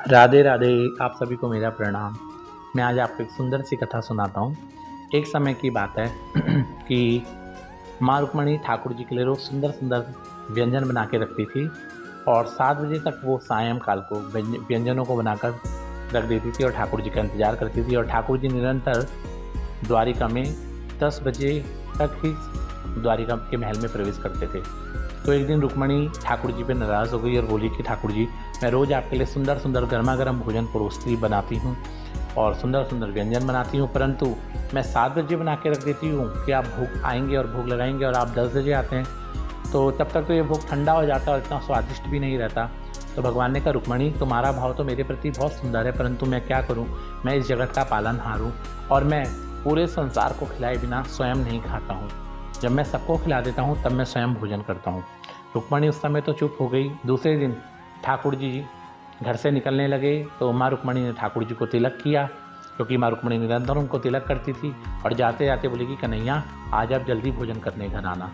राधे राधे। आप सभी को मेरा प्रणाम। मैं आज आपको एक सुंदर सी कथा सुनाता हूँ। एक समय की बात है कि माँ रुक्मणी ठाकुर जी के लिए रोज़ सुंदर सुंदर व्यंजन बना के रखती थी और 7 बजे तक वो सायंकाल को व्यंजनों को बनाकर रख देती थी और ठाकुर जी का इंतज़ार करती थी। और ठाकुर जी निरंतर द्वारिका में 10 बजे तक ही द्वारिका के महल में प्रवेश करते थे। तो एक दिन रुक्मणी ठाकुर जी पे नाराज़ हो गई और बोली कि ठाकुर जी, मैं रोज़ आपके लिए सुंदर सुंदर गर्मा गर्म भोजन परोसती बनाती हूँ और सुंदर सुंदर व्यंजन बनाती हूँ, परंतु मैं 7 बजे बना के रख देती हूँ कि आप भूख आएंगे और भूख लगाएंगे और आप 10 बजे आते हैं, तो तब तक तो ये भूख ठंडा हो जाता और इतना स्वादिष्ट भी नहीं रहता। तो भगवान ने कहा, रुक्मणी तुम्हारा भाव तो मेरे प्रति बहुत सुंदर है, परंतु मैं क्या करूँ, मैं इस जगत का पालनहार हूँ और मैं पूरे संसार को खिलाए बिना स्वयं नहीं खाता हूँ। जब मैं सबको खिला देता हूँ तब मैं स्वयं भोजन करता हूँ। रुक्मणी उस समय तो चुप हो गई। दूसरे दिन ठाकुर जी घर से निकलने लगे तो माँ रुक्मणी ने ठाकुर जी को तिलक किया, क्योंकि माँ रुक्मणी निरंतर उनको तिलक करती थी। और जाते जाते बोली कि कन्हैया, आज आप जल्दी भोजन करने घर आना।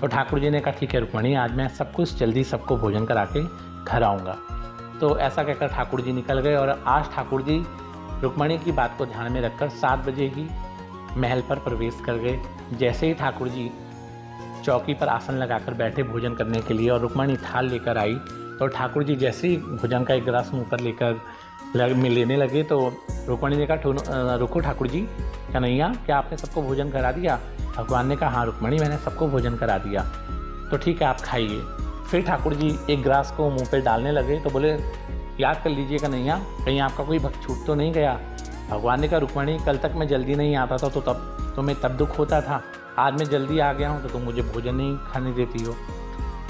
तो ठाकुर जी ने कहा, ठीक है रुक्मणी, आज मैं सब कुछ जल्दी सबको भोजन करा के घर आऊँगा। तो ऐसा कहकर ठाकुर जी निकल गए और आज ठाकुर जी रुक्मणी की बात को ध्यान में रखकर 7 बजे ही महल पर प्रवेश कर गए। जैसे ही ठाकुर जी चौकी पर आसन लगाकर बैठे भोजन करने के लिए और रुक्मणी थाल लेकर आई, तो ठाकुर जी जैसे ही भोजन का एक गिलास मुँह पर लेने लगे तो रुक्मणी ने कहा, रुको ठाकुर जी, कन्हैया क्या आपने सबको भोजन करा दिया? भगवान ने कहा, हाँ रुक्मणी, मैंने सबको भोजन करा दिया। तो ठीक है, आप खाइए। फिर ठाकुर जी एक गिलास को मुँह पर डालने लगे तो बोले, याद कर लीजिए कन्हैया, कहीं आपका कोई भक्त छूट तो नहीं गया। भगवान ने कहा, रुक्मणी, कल तक मैं जल्दी नहीं आता था तो तब तुम्हें तब दुख होता था, आज मैं जल्दी आ गया हूँ तो तुम मुझे भोजन नहीं खाने देती हो।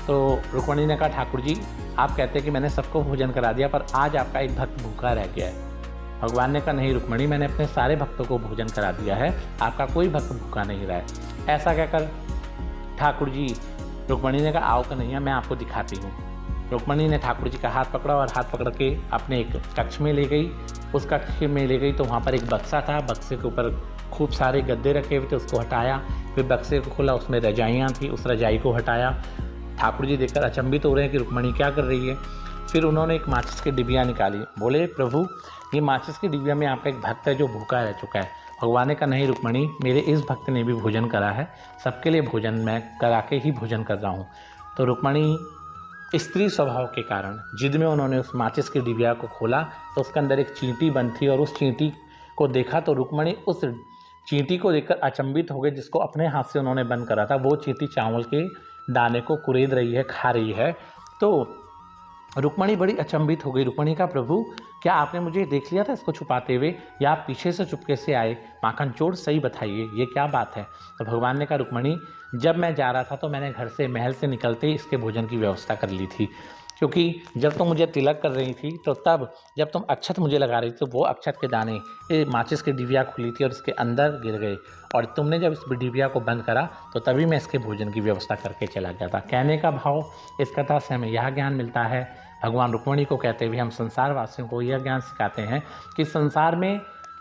तो रुक्मणी ने कहा, ठाकुर जी, आप कहते हैं कि मैंने सबको भोजन करा दिया, पर आज आपका एक भक्त भूखा रह गया है। भगवान ने कहा, नहीं रुक्मणी, मैंने अपने सारे भक्तों को भोजन करा दिया है, आपका कोई भक्त भूखा नहीं रहा है। ऐसा कहकर ठाकुर जी, रुक्मणी ने कहा, आओ कन्हैया, मैं आपको दिखाती हूँ। रुक्मणी ने ठाकुर जी का हाथ पकड़ा और हाथ पकड़ के अपने एक कक्ष में ले गई। उस कक्ष में ले गई तो वहाँ पर एक बक्सा था, बक्से के ऊपर खूब सारे गद्दे रखे हुए थे, उसको हटाया। फिर बक्से को खोला, उसमें रजाइयाँ थी, उस रजाई को हटाया। ठाकुर जी देखकर अचंभित हो रहे हैं कि रुक्मणी क्या कर रही है। फिर उन्होंने एक माचिस की डिबिया निकाली। बोले, प्रभु, ये माचिस की डिबिया में आपका एक भक्त है जो भूखा रह चुका है। भगवान ने कहा, नहीं रुक्मणी, मेरे इस भक्त ने भी भोजन करा है, सबके लिए भोजन मैं करा के ही भोजन कर रहा हूँ। तो रुक्मणी स्त्री स्वभाव के कारण जिद में उन्होंने उस माचिस की डिबिया को खोला तो उसके अंदर एक चींटी बंद थी और उस चींटी को देखा तो रुक्मणी उस चींटी को देखकर अचंभित हो गए, जिसको अपने हाथ से उन्होंने बंद करा था। वो चींटी चावल के दाने को कुरेद रही है, खा रही है। तो रुक्मणी बड़ी अचंभित हो गई। रुक्मणी का, प्रभु, क्या आपने मुझे देख लिया था इसको छुपाते हुए, या आप पीछे से चुपके से आए? माखन चोर, सही बताइए, ये क्या बात है? तो भगवान ने कहा, रुक्मणी, जब मैं जा रहा था तो मैंने घर से, महल से निकलते ही इसके भोजन की व्यवस्था कर ली थी, क्योंकि जब तुम मुझे तिलक कर रही थी तो तब जब तुम अक्षत मुझे लगा रही थी तो वो अक्षत के दाने ये माचिस की डिबिया खुली थी और इसके अंदर गिर गए, और तुमने जब इस डिबिया को बंद करा तो तभी मैं इसके भोजन की व्यवस्था करके चला गया था। कहने का भाव, इस कथा से हमें यह ज्ञान मिलता है, भगवान रुक्मणी को कहते हुए हम संसार वासियों को यह ज्ञान सिखाते हैं कि संसार में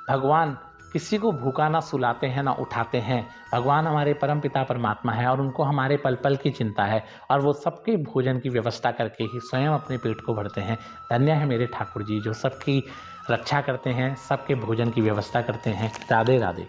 भगवान किसी को भूखा ना सुलाते हैं ना उठाते हैं। भगवान हमारे परम पिता परमात्मा है और उनको हमारे पल पल की चिंता है, और वो सबके भोजन की व्यवस्था करके ही स्वयं अपने पेट को भरते हैं। धन्य है मेरे ठाकुर जी जो सबकी रक्षा करते हैं, सबके भोजन की व्यवस्था करते हैं। राधे राधे।